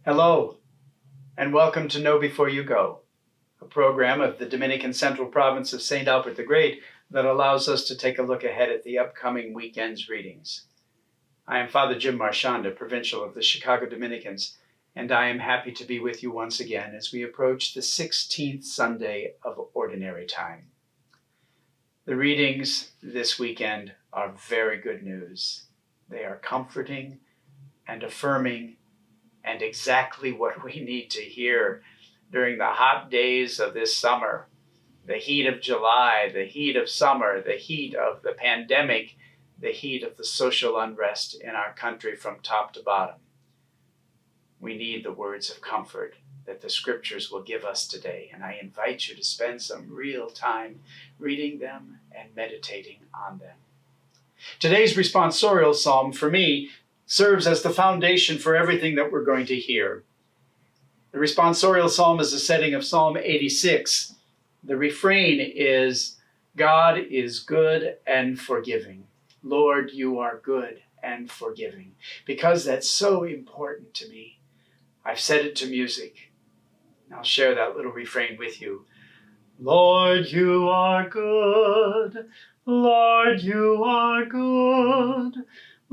Hello, and welcome to Know Before You Go, a program of the Dominican Central Province of St. Albert the Great that allows us to take a look ahead at the upcoming weekend's readings. I am Father Jim Marchionda, Provincial of the Chicago Dominicans, and I am happy to be with you once again as we approach the 16th Sunday of Ordinary Time. The readings this weekend are very good news. They are comforting and affirming and exactly what we need to hear during the hot days of this summer, the heat of July, the heat of summer, the heat of the pandemic, the heat of the social unrest in our country from top to bottom. We need the words of comfort that the scriptures will give us today, and I invite you to spend some real time reading them and meditating on them. Today's responsorial psalm, for me, serves as the foundation for everything that we're going to hear. The responsorial psalm is a setting of Psalm 86. The refrain is, God is good and forgiving. Lord, you are good and forgiving. Because that's so important to me, I've set it to music. I'll share that little refrain with you. Lord, you are good. Lord, you are good.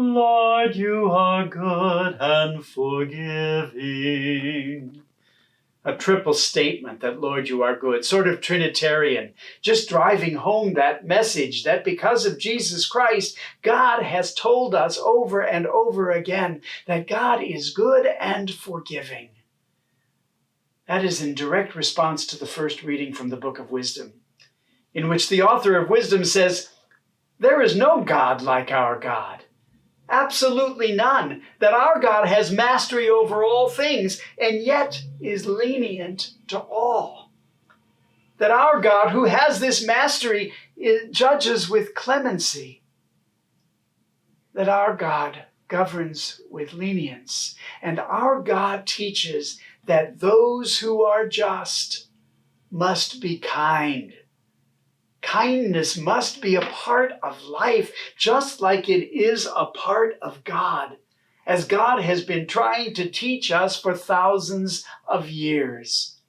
Lord, you are good and forgiving. A triple statement that Lord, you are good, sort of Trinitarian, just driving home that message that because of Jesus Christ, God has told us over and over again that God is good and forgiving. That is in direct response to the first reading from the Book of Wisdom, in which the author of Wisdom says, there is no God like our God. Absolutely none. That our God has mastery over all things and yet is lenient to all. That our God, who has this mastery, judges with clemency. That our God governs with lenience. And our God teaches that those who are just must be kind. Kindness must be a part of life, just like it is a part of God, as God has been trying to teach us for thousands of years.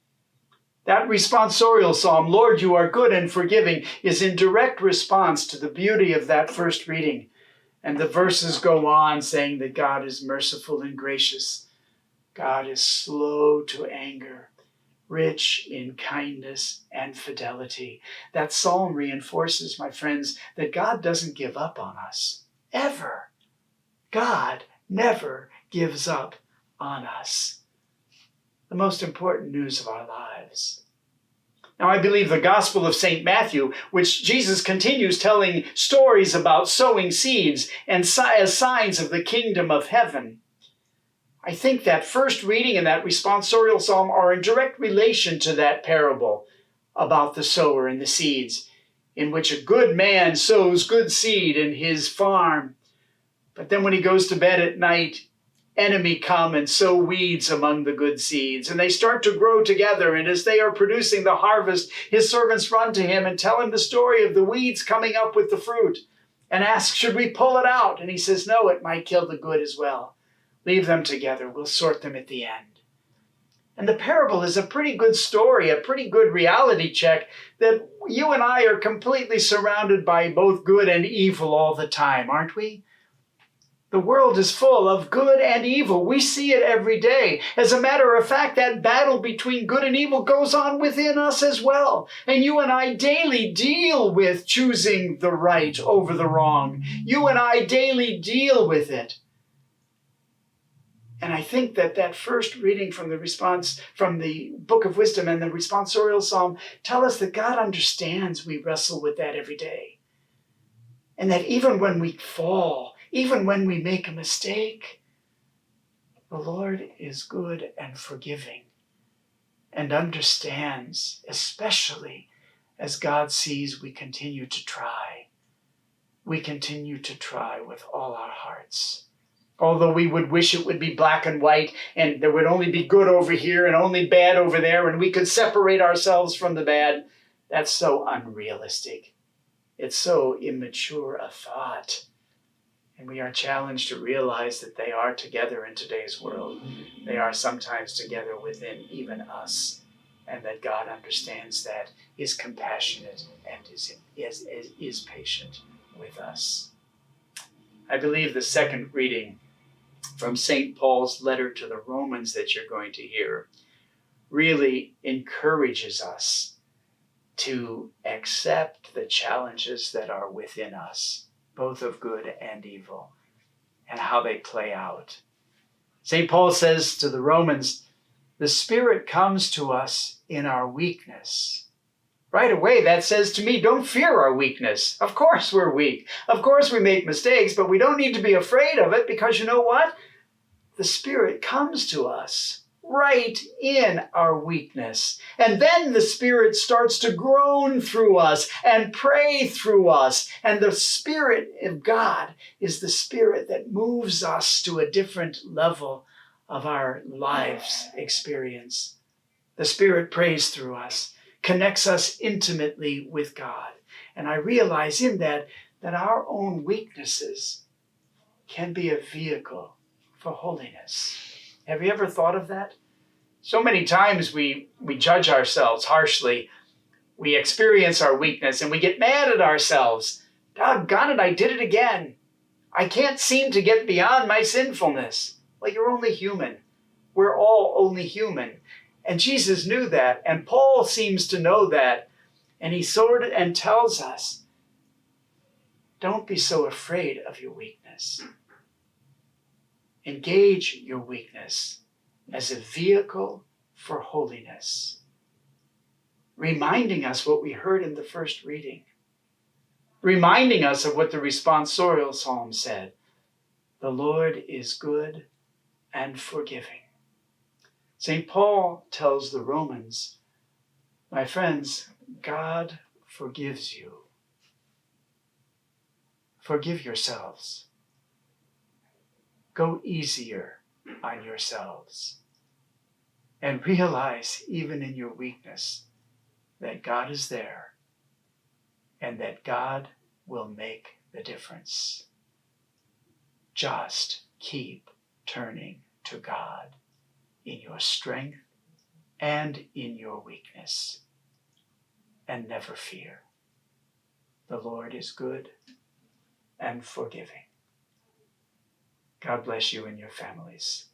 That responsorial psalm, Lord, you are good and forgiving, is in direct response to the beauty of that first reading. And the verses go on saying that God is merciful and gracious. God is slow to anger, rich in kindness and fidelity. That psalm reinforces, my friends, that God doesn't give up on us, ever. God never gives up on us. The most important news of our lives. Now, I believe the Gospel of St. Matthew, which Jesus continues telling stories about sowing seeds and as signs of the kingdom of heaven. I think that first reading and that responsorial psalm are in direct relation to that parable about the sower and the seeds, in which a good man sows good seed in his farm. But then when he goes to bed at night, enemy come and sow weeds among the good seeds, and they start to grow together. And as they are producing the harvest, his servants run to him and tell him the story of the weeds coming up with the fruit and ask, should we pull it out? And he says, no, it might kill the good as well. Leave them together. We'll sort them at the end. And the parable is a pretty good story, a pretty good reality check that you and I are completely surrounded by both good and evil all the time, aren't we? The world is full of good and evil. We see it every day. As a matter of fact, that battle between good and evil goes on within us as well. And you and I daily deal with choosing the right over the wrong. You and I daily deal with it. And I think that first reading from the Book of Wisdom and the responsorial psalm tell us that God understands we wrestle with that every day. And that even when we fall, even when we make a mistake, the Lord is good and forgiving and understands, especially as God sees we continue to try. We continue to try with all our hearts. Although we would wish it would be black and white and there would only be good over here and only bad over there and we could separate ourselves from the bad, that's so unrealistic. It's so immature a thought. And we are challenged to realize that they are together in today's world. They are sometimes together within even us. And that God understands that, is compassionate, and is patient with us. I believe the second reading from St. Paul's letter to the Romans that you're going to hear really encourages us to accept the challenges that are within us, both of good and evil, and how they play out. St. Paul says to the Romans, the Spirit comes to us in our weakness. Right away, that says to me, don't fear our weakness. Of course we're weak. Of course we make mistakes, but we don't need to be afraid of it, because you know what? The Spirit comes to us right in our weakness. And then the Spirit starts to groan through us and pray through us. And the Spirit of God is the Spirit that moves us to a different level of our lives experience. The Spirit prays through us, connects us intimately with God. And I realize in that our own weaknesses can be a vehicle for holiness. Have you ever thought of that? So many times we judge ourselves harshly. We experience our weakness and we get mad at ourselves. Doggone it, I did it again. I can't seem to get beyond my sinfulness. Well, you're only human. We're all only human. And Jesus knew that, and Paul seems to know that. And he tells us, don't be so afraid of your weakness. Engage your weakness as a vehicle for holiness, reminding us what we heard in the first reading, reminding us of what the responsorial psalm said. The Lord is good and forgiving. St. Paul tells the Romans, my friends, God forgives you. Forgive yourselves. Go easier on yourselves. And realize, even in your weakness, that God is there and that God will make the difference. Just keep turning to God in your strength and in your weakness. And never fear. The Lord is good and forgiving. God bless you and your families.